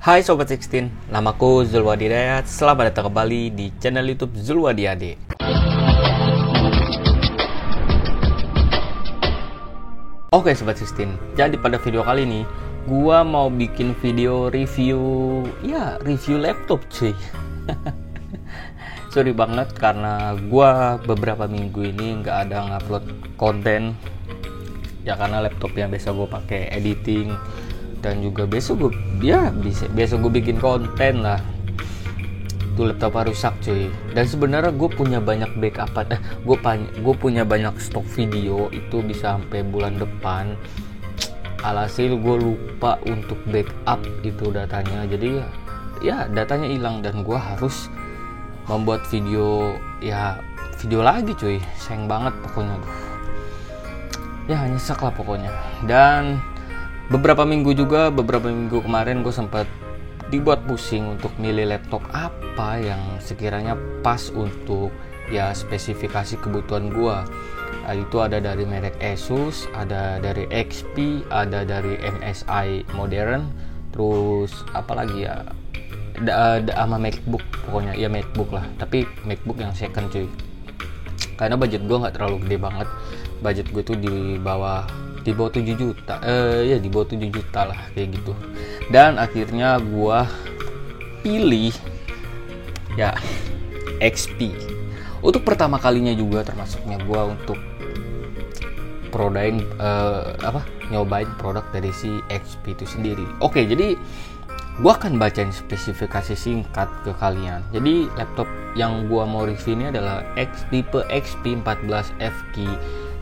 Hai Sobat 16, namaku Zulwadi Dayat. Selamat datang kembali di channel YouTube Zulwadi Ade. Oke Sobat 16, jadi pada video kali ini gua mau bikin video review laptop cuy. Sorry banget karena gua beberapa minggu ini nggak ada ngupload konten. Ya karena laptop yang biasa gue pakai editing dan juga besok gue bikin konten lah. Tuh laptop rusak cuy. Dan sebenarnya gue punya banyak backup, gue punya banyak stok video itu bisa sampai bulan depan. Alhasil gue lupa untuk backup itu datanya. Jadi ya datanya hilang dan gue harus membuat video lagi cuy. Sayang banget pokoknya. Ya nyesek lah pokoknya. Dan beberapa minggu kemarin gue sempat dibuat pusing untuk milih laptop apa yang sekiranya pas untuk spesifikasi kebutuhan gue. Itu ada dari merek Asus, ada dari XP, ada dari MSI Modern, terus apalagi ya sama MacBook, pokoknya ya MacBook lah, tapi MacBook yang second cuy, karena budget gue nggak terlalu gede banget. Budget gue tuh di bawah 7 juta, di bawah 7 juta lah kayak gitu. Dan akhirnya gue pilih XP untuk pertama kalinya juga, termasuknya gue untuk nyobain produk dari si XP itu sendiri. Oke, jadi gue akan bacain spesifikasi singkat ke kalian. Jadi laptop yang gue mau review ini adalah tipe XP 14FQ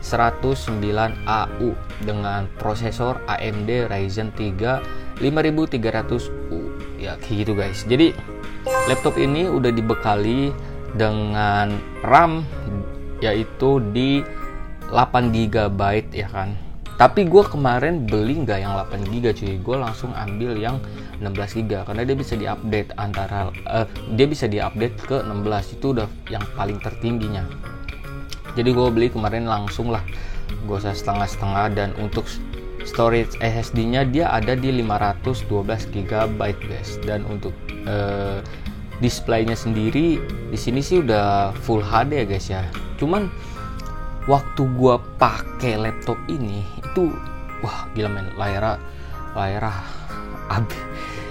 109AU dengan prosesor AMD Ryzen 3 5300U. Ya kayak gitu guys. Jadi laptop ini udah dibekali dengan RAM yaitu di 8GB ya kan. Tapi gue kemarin beli nggak yang 8GB cuy, gue langsung ambil yang 16GB karena dia bisa diupdate ke 16, itu udah yang paling tertingginya. Jadi gue beli kemarin langsung lah, gue usah setengah-setengah. Dan untuk storage SSD-nya dia ada di 512GB guys. Dan untuk displaynya sendiri di sini sih udah Full HD ya guys ya. Cuman waktu gue pakai laptop ini itu wah gila men, layarnya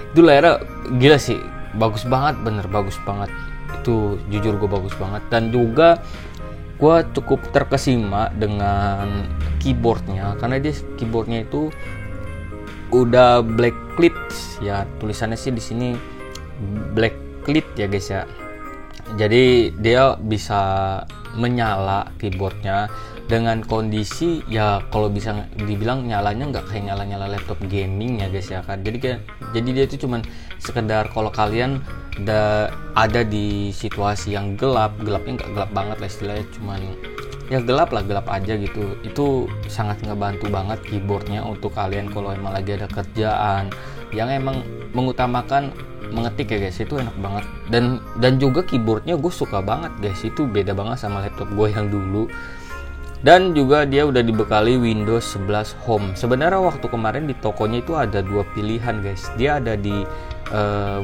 itu layarnya gila sih, bagus banget, bener bagus banget. Itu jujur gue bagus banget. Dan juga gue cukup terkesima dengan keyboardnya karena dia keyboardnya itu udah backlit ya, tulisannya sih di sini backlit ya guys ya. Jadi dia bisa menyala keyboardnya dengan kondisi ya kalau bisa dibilang nyalanya nggak kayak nyala laptop gaming ya guys ya kan. Jadi dia itu cuman sekedar kalau kalian ada di situasi yang gelapnya nggak gelap banget lah istilahnya, cuman ya gelap aja gitu. Itu sangat ngebantu banget keyboardnya untuk kalian kalau emang lagi ada kerjaan yang emang mengutamakan mengetik ya guys. Itu enak banget. Dan juga keyboardnya gue suka banget guys, itu beda banget sama laptop gue yang dulu. Dan juga dia udah dibekali Windows 11 Home. Sebenarnya waktu kemarin di tokonya itu ada dua pilihan guys. Dia ada di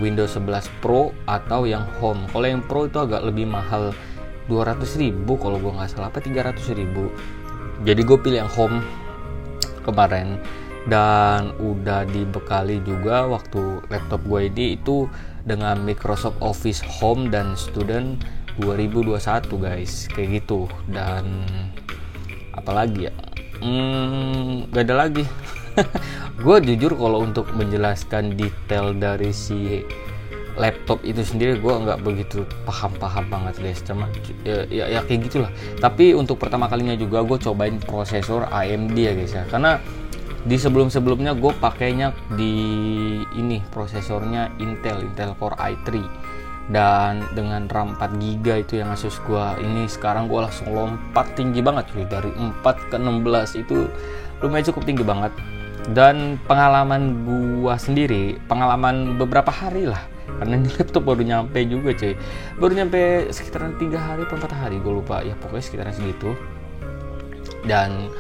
Windows 11 Pro atau yang Home. Kalau yang Pro itu agak lebih mahal, 200.000 kalau gue nggak salah, apa 300.000. Jadi gue pilih yang Home kemarin. Dan udah dibekali juga waktu laptop gue ini itu dengan Microsoft Office Home dan Student 2021 guys, kayak gitu. Dan apalagi ya, gak ada lagi. Gue jujur kalau untuk menjelaskan detail dari si laptop itu sendiri gue nggak begitu paham banget guys. Cuma ya kayak gitulah. Tapi untuk pertama kalinya juga gue cobain prosesor AMD ya guys ya, karena di sebelumnya gue pakainya di ini prosesornya Intel Core i3 dan dengan RAM 4GB itu yang Asus gue ini. Sekarang gue langsung lompat tinggi banget cuy, dari 4 ke 16 itu lumayan cukup tinggi banget. Dan pengalaman gue sendiri, pengalaman beberapa hari lah, karena ini laptop baru nyampe juga cuy, baru nyampe sekitaran 3 hari atau 4 hari gue lupa ya, pokoknya sekitaran segitu. Dan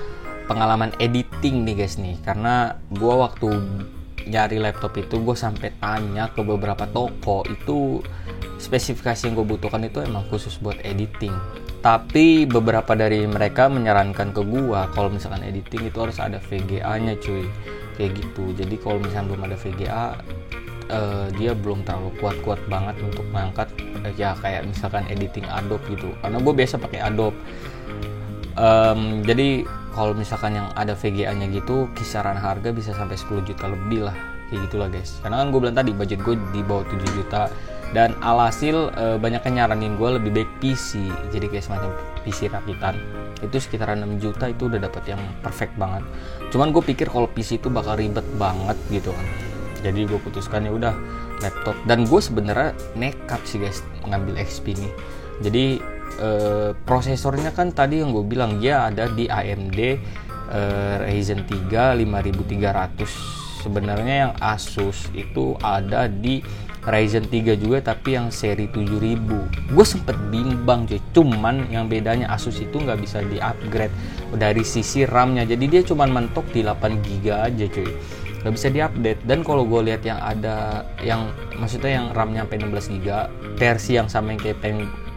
pengalaman editing nih guys nih, karena gue waktu nyari laptop itu gue sampai tanya ke beberapa toko, itu spesifikasi yang gue butuhkan itu emang khusus buat editing. Tapi beberapa dari mereka menyarankan ke gue kalau misalkan editing itu harus ada VGA-nya cuy, kayak gitu. Jadi kalau misalkan belum ada VGA, dia belum terlalu kuat banget untuk mengangkat ya kayak misalkan editing Adobe gitu. Karena gue biasa pakai Adobe. Jadi kalau misalkan yang ada VGA-nya gitu, kisaran harga bisa sampai 10 juta lebih lah, kayak gitulah guys. Karena kan gue bilang tadi budget gue di bawah 7 juta. Dan alhasil banyak yang nyaranin gue lebih baik PC, jadi kayak semacam PC rakitan. Itu sekitaran 6 juta itu udah dapat yang perfect banget. Cuman gue pikir kalau PC itu bakal ribet banget gitu kan. Jadi gue putuskan ya udah laptop. Dan gue sebenarnya nekat sih guys ngambil XP nih. Jadi prosesornya kan tadi yang gue bilang dia ada di AMD Ryzen 3 5300. Sebenarnya yang Asus itu ada di Ryzen 3 juga tapi yang seri 7000. Gue sempet bimbang cuy, cuman yang bedanya Asus itu nggak bisa di upgrade dari sisi RAM-nya, jadi dia cuman mentok di 8GB aja cuy, nggak bisa di update. Dan kalau gue lihat yang ada, yang maksudnya yang RAM-nya sampai 16GB versi yang sama yang kayak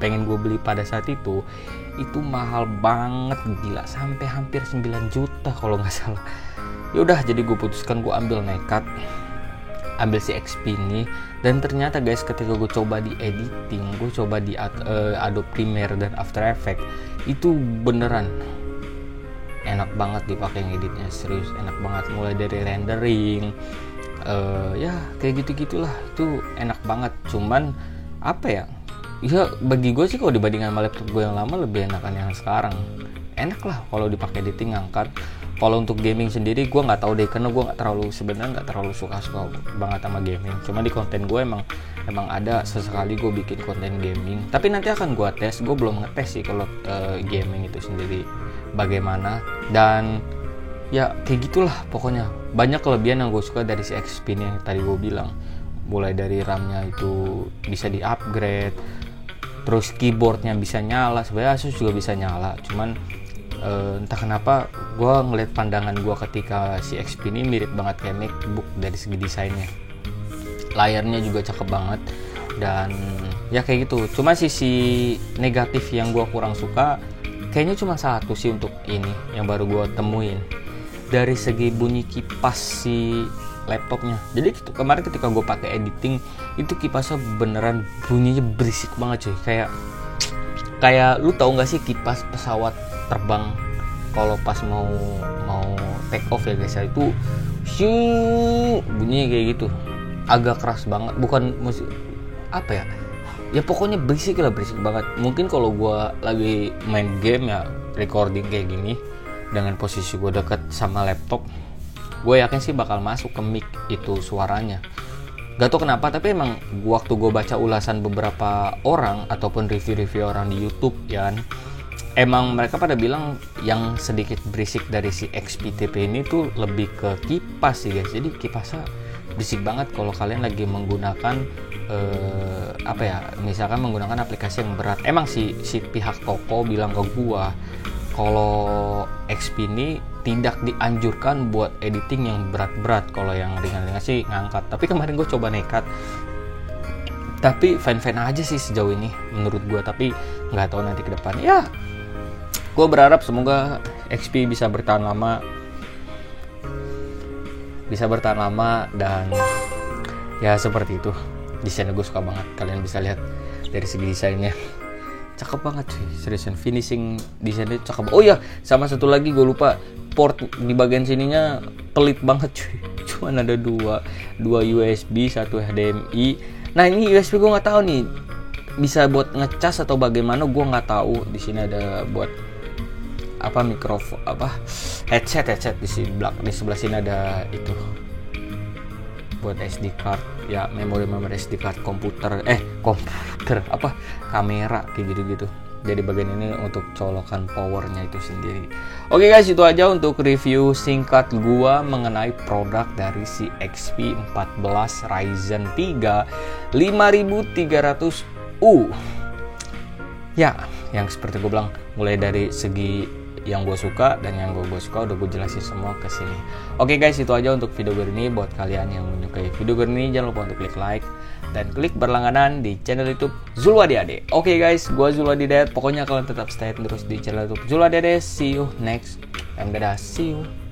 pengen gue beli pada saat itu mahal banget, gila, sampai hampir 9 juta kalau nggak salah. Yaudah, jadi gue putuskan gue nekat ambil si XP ini. Dan ternyata guys ketika gue coba di editing, gue coba di Adobe Premiere dan After Effects, itu beneran enak banget dipakai ngeditnya, serius enak banget. Mulai dari rendering, ya kayak gitu-gitulah, itu enak banget. Cuman apa ya, ya bagi gue sih kalau dibandingkan sama laptop gue yang lama lebih enakan yang sekarang. Enak lah kalau dipakai editing, ngangkat. Kalau untuk gaming sendiri gue nggak tahu deh, karena gue sebenarnya nggak terlalu suka banget sama gaming. Cuma di konten gue emang ada sesekali gue bikin konten gaming. Tapi nanti akan gue tes. Gue belum ngetes sih kalau gaming itu sendiri bagaimana. Dan ya kayak gitulah pokoknya. Banyak kelebihan yang gue suka dari si XP ini yang tadi gue bilang. Mulai dari RAM-nya itu bisa di upgrade, terus keyboardnya bisa nyala. Sebenarnya Asus juga bisa nyala, cuman entah kenapa gue ngeliat pandangan gue ketika si XP ini mirip banget kayak MacBook dari segi desainnya. Layarnya juga cakep banget dan ya kayak gitu. Cuma sisi negatif yang gue kurang suka kayaknya cuma satu sih untuk ini yang baru gue temuin, dari segi bunyi kipas si laptopnya. Jadi kemarin ketika gue pakai editing itu kipasnya beneran bunyinya berisik banget cuy, kayak lu tahu nggak sih kipas pesawat terbang kalau pas mau take off ya guys, itu bunyinya kayak gitu, agak keras banget. Bukan musik apa ya pokoknya berisik banget. Mungkin kalau gue lagi main game ya recording kayak gini dengan posisi gue deket sama laptop, gue yakin sih bakal masuk ke mic itu suaranya. Gak tau kenapa, tapi emang waktu gue baca ulasan beberapa orang ataupun review orang di YouTube ya kan, emang mereka pada bilang yang sedikit berisik dari si XP-TP ini tuh lebih ke kipas sih guys. Jadi kipasnya berisik banget kalau kalian lagi menggunakan misalkan menggunakan aplikasi yang berat. Emang si pihak toko bilang ke gua kalau XP ini tidak dianjurkan buat editing yang berat-berat. Kalau yang ringan-ringan sih ngangkat. Tapi kemarin gue coba nekat, tapi fine-fine aja sih sejauh ini menurut gue. Tapi nggak tahu nanti ke depan ya. Gue berharap semoga XP bisa bertahan lama dan ya seperti itu. Desainnya gue suka banget, kalian bisa lihat dari segi desainnya cakep banget cuy, seriusan. Finishing desainnya cakep. Oh iya, sama satu lagi gue lupa, port di bagian sininya pelit banget cuy. Cuman ada dua USB, satu HDMI. Nah ini USB gue nggak tahu nih bisa buat ngecas atau bagaimana, gue nggak tahu. Di sini ada buat mikrofon headset di sebelah sini ada itu buat SD card ya, memori SD card komputer kamera kayak gitu. Jadi bagian ini untuk colokan powernya itu sendiri. Oke guys, itu aja untuk review singkat gua mengenai produk dari si XP 14 Ryzen 3 5300U. Ya, yang seperti gue bilang, mulai dari segi yang gue suka dan yang gue suka udah gue jelasin semua ke sini. Oke guys, itu aja untuk video gue ini. Buat kalian yang menyukai video gue ini, jangan lupa untuk klik like dan klik berlangganan di channel YouTube Zulwadi Ade. Oke guys, gue Zulwadi Ade. Pokoknya kalian tetap stay terus di channel YouTube Zulwadi Ade. See you next time. Dadah, see you.